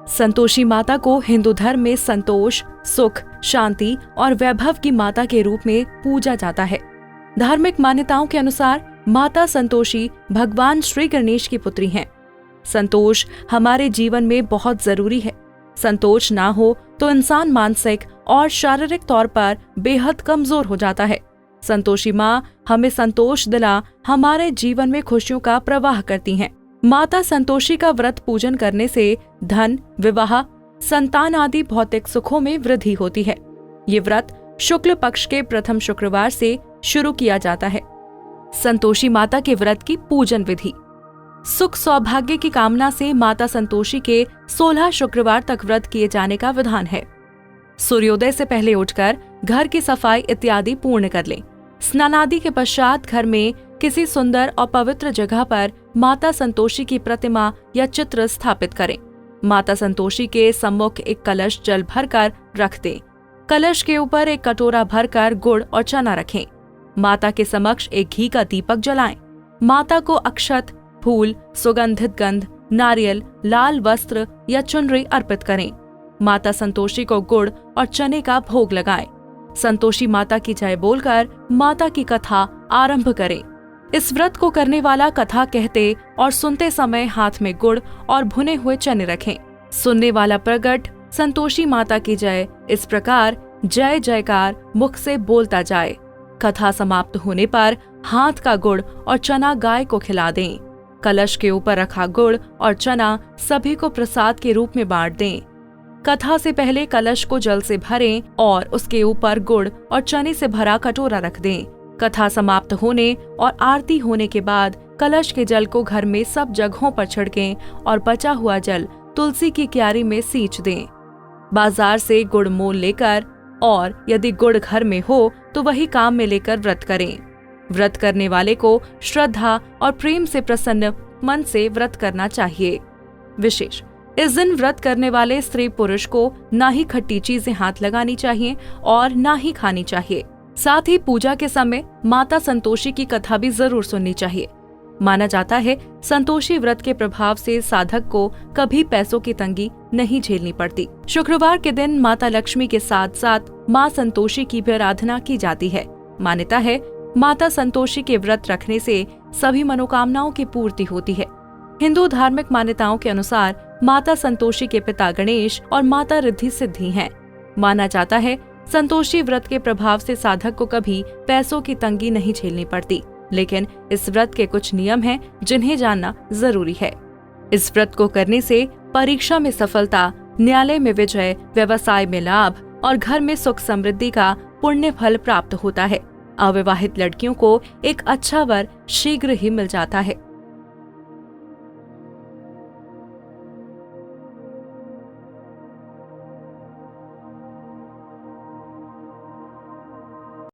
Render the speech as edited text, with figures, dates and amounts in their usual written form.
संतोषी माता को हिंदू धर्म में संतोष, सुख, शांति और वैभव की माता के रूप में पूजा जाता है। धार्मिक मान्यताओं के अनुसार माता संतोषी भगवान श्री गणेश की पुत्री हैं। संतोष हमारे जीवन में बहुत जरूरी है। संतोष ना हो तो इंसान मानसिक और शारीरिक तौर पर बेहद कमजोर हो जाता है। संतोषी माँ हमें संतोष दिला हमारे जीवन में खुशियों का प्रवाह करती हैं। माता संतोषी का व्रत पूजन करने से धन, विवाह, संतान आदि भौतिक सुखों में वृद्धि होती है। ये व्रत शुक्ल पक्ष के प्रथम शुक्रवार से शुरू किया जाता है। संतोषी माता के व्रत की पूजन विधि। सुख सौभाग्य की कामना से माता संतोषी के 16 शुक्रवार तक व्रत किए जाने का विधान है। सूर्योदय से पहले उठकर घर की सफाई इत्यादि पूर्ण कर लें। स्नानादि के पश्चात घर में किसी सुंदर और पवित्र जगह पर माता संतोषी की प्रतिमा या चित्र स्थापित करें। माता संतोषी के सम्मुख एक कलश जल भरकर रख दें। कलश के ऊपर एक कटोरा भरकर गुड़ और चना रखें। माता के समक्ष एक घी का दीपक जलाएं। माता को अक्षत, फूल, सुगंधित गंध, नारियल, लाल वस्त्र या चुनरी अर्पित करें। माता संतोषी को गुड़ और चने का भोग लगाएं। संतोषी माता की जय बोलकर माता की कथा आरंभ करें। इस व्रत को करने वाला कथा कहते और सुनते समय हाथ में गुड़ और भुने हुए चने रखें। सुनने वाला प्रगट संतोषी माता की जय इस प्रकार जय जयकार मुख से बोलता जाए। कथा समाप्त होने पर हाथ का गुड़ और चना गाय को खिला दें। कलश के ऊपर रखा गुड़ और चना सभी को प्रसाद के रूप में बांट दें। कथा से पहले कलश को जल से भरें और उसके ऊपर गुड़ और चने से भरा कटोरा रख दें। कथा समाप्त होने और आरती होने के बाद कलश के जल को घर में सब जगहों पर छिड़कें और बचा हुआ जल तुलसी की क्यारी में सींच दें। बाजार से गुड़ मोल लेकर और यदि गुड़ घर में हो तो वही काम में लेकर व्रत करें। व्रत करने वाले को श्रद्धा और प्रेम से प्रसन्न मन से व्रत करना चाहिए। विशेष, इस दिन व्रत करने वाले स्त्री पुरुष को ना ही खट्टी चीजें हाथ लगानी चाहिए और ना ही खानी चाहिए। साथ ही पूजा के समय माता संतोषी की कथा भी जरूर सुननी चाहिए। माना जाता है संतोषी व्रत के प्रभाव से साधक को कभी पैसों की तंगी नहीं झेलनी पड़ती। शुक्रवार के दिन माता लक्ष्मी के साथ साथ माँ संतोषी की भी आराधना की जाती है। मान्यता है माता संतोषी के व्रत रखने से सभी मनोकामनाओं की पूर्ति होती है। हिंदू धार्मिक मान्यताओं के अनुसार माता संतोषी के पिता गणेश और माता रिद्धि सिद्धि हैं। माना जाता है संतोषी व्रत के प्रभाव से साधक को कभी पैसों की तंगी नहीं झेलनी पड़ती। लेकिन इस व्रत के कुछ नियम हैं जिन्हें जानना जरूरी है। इस व्रत को करने से परीक्षा में सफलता, न्यायालय में विजय, व्यवसाय में लाभ और घर में सुख समृद्धि का पुण्य फल प्राप्त होता है। अविवाहित लड़कियों को एक अच्छा वर शीघ्र ही मिल जाता है।